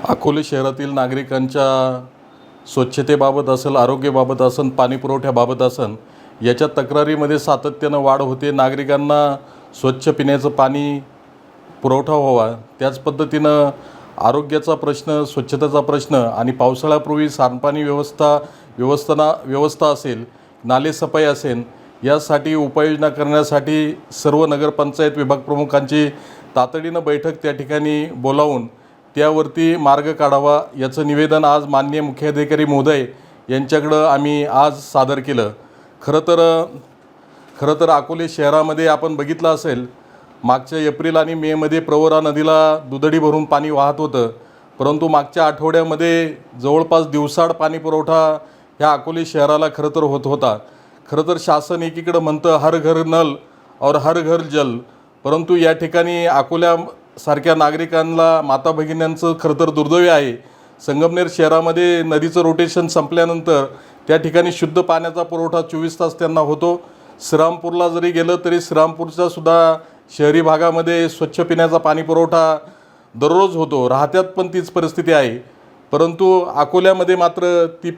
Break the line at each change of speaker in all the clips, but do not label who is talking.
अकोले शहरातील नागरिकांच्या स्वच्छतेबाबत असेल, आरोग्याबाबत असेल, पाणी पुरवठ्याबाबत असेल, याच्या तक्रारीमध्ये सातत्यानं वाढ होते. नागरिकांना स्वच्छ पिण्याचं पाणी पुरवठा व्हावा, त्याच पद्धतीनं आरोग्याचा प्रश्न, स्वच्छतेचा प्रश्न आणि पावसाळ्यापूर्वी सांडपाणी व्यवस्था असेल, नालेसफाई असेल, यासाठी उपाययोजना करण्यासाठी सर्व नगरपंचायत विभाग प्रमुखांची तातडीनं बैठक त्या ठिकाणी बोलावून त्यावरती मार्ग काढावा, याचं निवेदन आज माननीय मुख्याधिकारी महोदय यांच्याकडं आम्ही आज सादर केलं. खरं तर अकोले शहरामध्ये आपण बघितलं असेल, मागच्या एप्रिल आणि मेमध्ये प्रवरा नदीला दुधडी भरून पाणी वाहत होतं, परंतु मागच्या आठवड्यामध्ये जवळपास दिवसाआड पाणी पुरवठा ह्या अकोले शहराला खरं तर होत होता. खरं तर शासन एकीकडं म्हणतं हर घर नल और हर घर जल, परंतु या ठिकाणी अकोल्यासारख्या नागरिकांना, माता भगिन्यांचं खरं तर दुर्दैव आहे. संगमनेर शहरामध्ये नदीचं रोटेशन संपल्यानंतर त्या ठिकाणी शुद्ध पाण्याचा पुरवठा 24 तास त्यांना होतो. श्रीरामपूरला जरी गेलं तरी श्रीरामपूरचा सुद्धा शहरी भागामध्ये स्वच्छ पिण्याचा पाणी पुरवठा दररोज होतो. राहत्यात पण तीच परिस्थिती आहे, परंतु अकोल्यामध्ये मात्र ती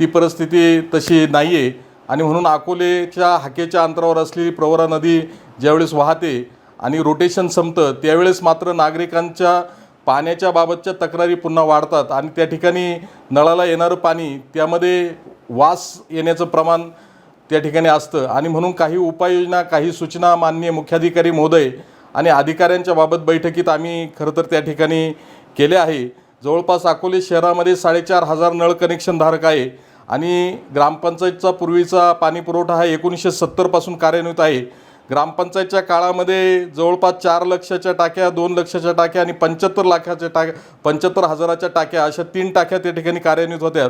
परिस्थिती तशी नाही आहे. आणि म्हणून अकोलेच्या हाकेच्या अंतरावर असलेली प्रवरा नदी ज्यावेळेस वाहते आणि रोटेशन संपतं, त्यावेळेस मात्र नागरिकांच्या पाण्याच्या बाबतच्या तक्रारी पुन्हा वाढतात आणि त्या ठिकाणी नळाला येणारं पाणी त्यामध्ये वास येण्याचं प्रमाण त्या ठिकाणी असतं. आणि म्हणून काही उपाययोजना, काही सूचना माननीय मुख्याधिकारी महोदय आणि अधिकाऱ्यांच्या बाबत बैठकीत आम्ही खरं तर त्या ठिकाणी केले आहे. जवळपास अकोले शहरामध्ये 4,500 नळ कनेक्शन धारक आहे आणि ग्रामपंचायतचा पूर्वीचा पाणी पुरवठा हा 1970 पासून कार्यान्वित आहे. ग्रामपंचायतच्या काळामध्ये जवळपास 4 लक्षाच्या टाक्या, 2 लक्षाच्या टाक्या आणि 75,000च्या टाक्या अशा 3 टाक्या त्या ठिकाणी कार्यान्वित होत्या.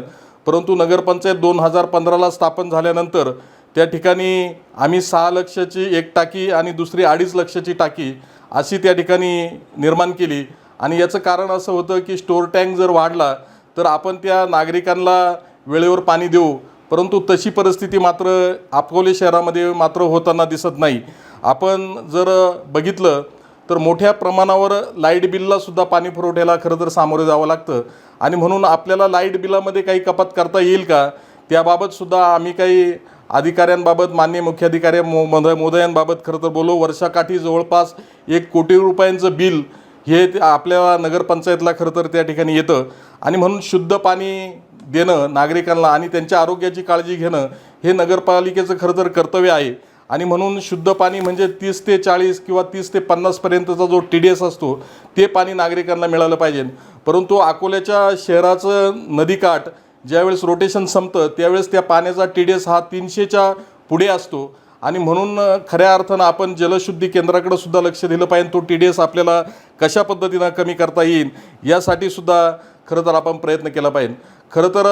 परंतु नगरपंचायत 2015ला स्थापन झाल्यानंतर त्या ठिकाणी आम्ही 6 लक्षाची एक टाकी आणि दुसरी 2.5 लक्षाची टाकी अशी त्या ठिकाणी निर्माण केली. आणि याचं कारण असं होतं की स्टोअर टँक जर वाढला तर आपण त्या नागरिकांना वेळेवर पाणी देऊ, परंतु तशी परिस्थिती मात्र अकोले शहरामध्ये मात्र होताना दिसत नाही. आपण जर बघितलं तर मोठ्या प्रमाणावर लाईट बिललासुद्धा पाणी पुरवठ्याला खरं तर सामोरे जावं लागतं. आणि म्हणून आपल्याला लाईट बिलामध्ये काही कपात करता येईल का, त्याबाबतसुद्धा आम्ही काही अधिकाऱ्यांबाबत, माननीय मुख्याधिकारी महोदयांबाबत खरं तर बोलू. वर्षाकाठी जवळपास 1 कोटी रुपयांचं बिल हे आपल्या नगरपंचायतला खरं तर त्या ठिकाणी येतं. आणि म्हणून शुद्ध पाणी देणं नागरिकांना आणि त्यांच्या आरोग्याची काळजी घेणं हे नगरपालिकेचं खरं तर कर्तव्य आहे. आणि म्हणून शुद्ध पाणी म्हणजे 30 ते 40 किंवा 30 ते 50 पर्यंतचा जो TDS असतो ते पाणी नागरिकांना मिळालं पाहिजे. परंतु अकोल्याच्या शहराचं नदीकाठ ज्यावेळेस रोटेशन संपतं त्यावेळेस त्या पाण्याचा TDS हा 300च्या पुढे असतो. आणि म्हणून खऱ्या अर्थानं आपण जलशुद्धी केंद्राकडे सुद्धा लक्ष दिलं पाहिजे. तो TDS आपल्याला कशा पद्धतीनं कमी करता येईल यासाठी सुद्धा खरं तर आपण प्रयत्न केला पाहिजे. खरं तर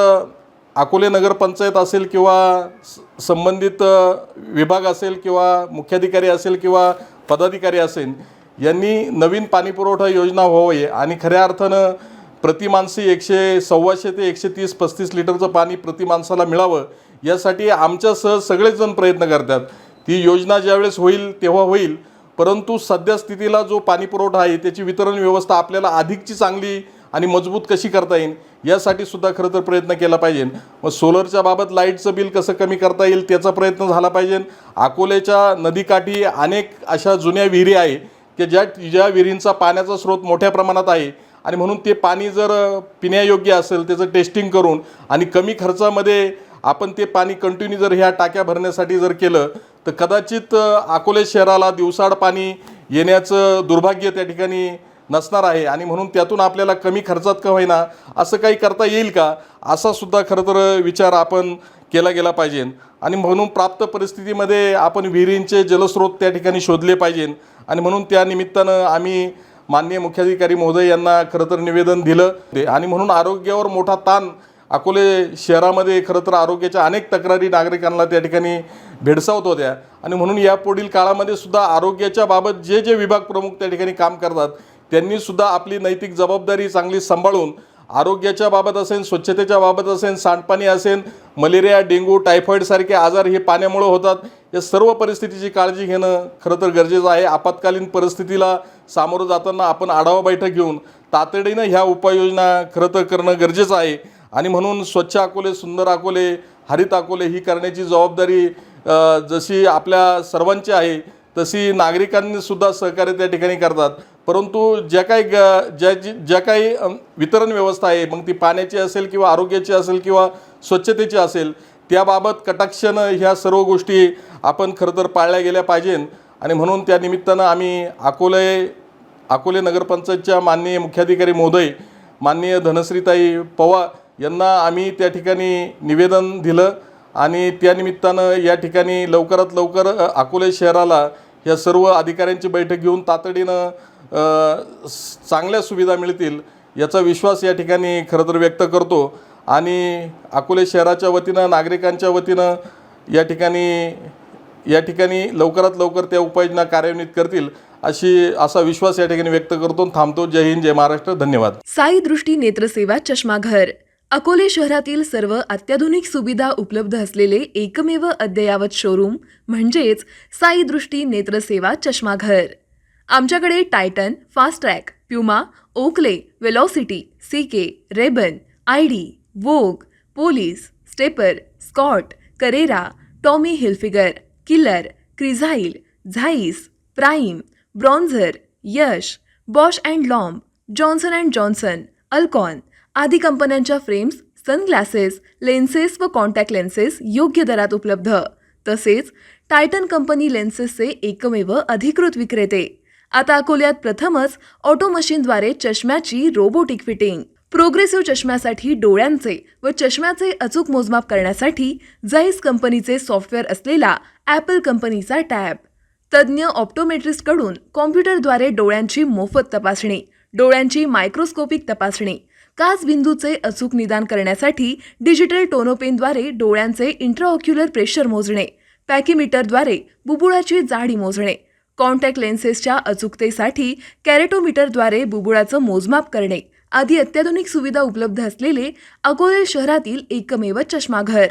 अकोले नगरपंचायत असेल किंवा संबंधित विभाग असेल किंवा मुख्याधिकारी असेल किंवा पदाधिकारी असेल, यांनी नवीन पाणीपुरवठा योजना व्हावी आणि खऱ्या अर्थानं प्रति माणसी 100 ते 130-35 लिटरचं पाणी प्रति माणसाला मिळावं यासाठी आमच्यासह सगळेच जण प्रयत्न करतात. ती योजना ज्यावेळेस होईल तेव्हा होईल, परंतु सध्या स्थितीला जो पाणी पुरवठा आहे त्याची वितरण व्यवस्था आपल्याला अधिकची चांगली आणि मजबूत कशी करता येईल यासाठी सुद्धा खरं तर प्रयत्न केला पाहिजे. मग सोलरच्या बाबत लाईटचं बिल कसं कमी करता येईल त्याचा प्रयत्न झाला पाहिजे. अकोल्याच्या नदीकाठी अनेक अशा जुन्या विहिरी आहे की ज्या विहिरींचा पाण्याचा स्रोत मोठ्या प्रमाणात आहे आणि म्हणून ते पाणी जर पिण्यायोग्य असेल त्याचं टेस्टिंग करून आणि कमी खर्चामध्ये आपण ते पाणी कंटिन्यू जर ह्या टाक्या भरण्यासाठी जर केलं तर कदाचित अकोले शहराला दिवसाआड पाणी येण्याचं दुर्भाग्य त्या ठिकाणी नसणार आहे. आणि म्हणून त्यातून आपल्याला कमी खर्चात का होईना असं काही करता येईल का, असा सुद्धा खरं तर विचार आपण केला गेला पाहिजे. आणि म्हणून प्राप्त परिस्थितीमध्ये आपण विहिरींचे जलस्रोत त्या ठिकाणी शोधले पाहिजे. आणि म्हणून त्या निमित्तानं आम्ही माननीय मुख्याधिकारी महोदय यांना खरं तर निवेदन दिलं. आणि म्हणून आरोग्यावर मोठा ताण अकोले शहरामध्ये खरं तर आरोग्याच्या अनेक तक्रारी नागरिकांना त्या ठिकाणी भेडसावत होत्या. आणि म्हणून यापुढील काळामध्ये सुद्धा आरोग्याच्या बाबत जे विभाग प्रमुख त्या ठिकाणी काम करतात त्यांनीसुद्धा आपली नैतिक जबाबदारी चांगली सांभाळून आरोग्याच्या बाबत असेल, स्वच्छतेच्या बाबत असेल, सांडपाणी असेल, मलेरिया, डेंग्यू, टायफॉईडसारखे आजार हे पाण्यामुळे होतात. या सर्व परिस्थितीची काळजी घेणं खरं तर गरजेचं आहे. आपत्कालीन परिस्थितीला सामोरं जाताना आपण आढावा बैठक घेऊन तातडीनं ह्या उपाययोजना खरं तर करणं गरजेचं आहे. आणि म्हणून स्वच्छ अकोले, सुंदर अकोले, हरित अकोले ही करण्याची जबाबदारी जशी आपल्या सर्वांची आहे तशी नागरिकांनी सुद्धा सहकार्य त्या ठिकाणी करतात. परंतु ज्या काही वितरण व्यवस्था आहे, मग ती पाण्याची असेल किंवा आरोग्याची असेल किंवा स्वच्छतेची असेल, त्याबाबत कटाक्षानं ह्या सर्व गोष्टी आपण खरं तर पाळल्या गेल्या पाहिजेत. आणि म्हणून त्या निमित्तानं आम्ही अकोले नगरपंचायतच्या माननीय मुख्याधिकारी महोदय माननीय धनश्रीताई पवार यांना आम्ही त्या ठिकाणी निवेदन दिलं आणि त्यानिमित्तानं या ठिकाणी लवकरात लवकर अकोले शहराला या सर्व अधिकाऱ्यांची बैठक घेऊन तातडीनं चांगल्या सुविधा मिळतील याचा विश्वास या ठिकाणी खरं तर व्यक्त करतो. आणि अकोले शहराच्या वतीनं, नागरिकांच्या वतीनं या ठिकाणी लवकरात लवकर त्या उपाययोजना कार्यान्वित करतील असा विश्वास या ठिकाणी व्यक्त करतो. थांबतो. जय हिंद, जय महाराष्ट्र. धन्यवाद.
साई दृष्टी नेत्रसेवा चष्माघर अकोले शहरातील सर्व अत्याधुनिक सुविधा उपलब्ध असलेले एकमेव अद्ययावत शोरूम म्हणजेच साई दृष्टी नेत्रसेवा चष्माघर. आमच्याकडे Titan, Fastrack, Puma, Oakley, Velocity, CK, Ray Ban, ID, Vogue, Police, Stepper, Scott, Carrera, Tommy Hilfiger, Killer, Crizal, Zeiss, Prime, Bronzer, Yash, Bausch and Lomb, Johnson and Johnson, Alcon आदी कंपन्यांच्या फ्रेम्स, सनग्लासेस, लेन्सेस व contact lenses योग्य दरात उपलब्ध. तसेच Titan company लेन्सेसचे एकमेव अधिकृत विक्रेते. आता अकोल्यात प्रथमच ऑटो मशीनद्वारे चष्म्याची रोबोटिक फिटिंग. प्रोग्रेसिव्ह चष्म्यासाठी डोळ्यांचे व चष्म्याचे अचूक मोजमाप करण्यासाठी जाईस कंपनीचे सॉफ्टवेअर असलेला ॲपल कंपनीचा टॅब. तज्ज्ञ ऑप्टोमेट्रिस्टकडून कॉम्प्युटरद्वारे डोळ्यांची मोफत तपासणी, डोळ्यांची मायक्रोस्कोपिक तपासणी, काच बिंदूचे अचूक निदान करण्यासाठी डिजिटल टोनोपेनद्वारे डोळ्यांचे इंट्राऑक्युलर प्रेशर मोजणे, पॅकीमीटरद्वारे बुबुळाची जाडी मोजणे, कॉन्टॅक्ट लेन्सेसच्या अचूकतेसाठी कॅरेटोमीटरद्वारे बुबुळाचं मोजमाप करणे आदी अत्याधुनिक सुविधा उपलब्ध असलेले अकोले शहरातील एकमेव चष्माघर.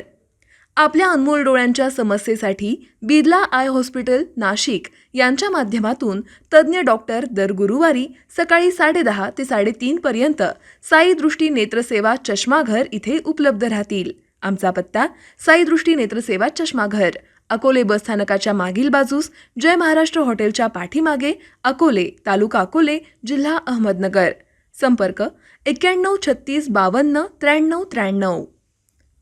आपल्या अनमोल डोळ्यांच्या समस्येसाठी बिर्ला आय हॉस्पिटल नाशिक यांच्या माध्यमातून तज्ज्ञ डॉक्टर दर गुरुवारी सकाळी 10:30 ते 3:30 पर्यंत साई दृष्टी नेत्रसेवा चष्माघर इथे उपलब्ध राहतील. आमचा पत्ता साई दृष्टी नेत्रसेवा चष्माघर, अकोले बस स्थानकाच्या मागील बाजूस, जय महाराष्ट्र हॉटेलच्या पाठीमागे, अकोले, तालुका अकोले, जिल्हा अहमदनगर. संपर्क 91 36 52 93 93.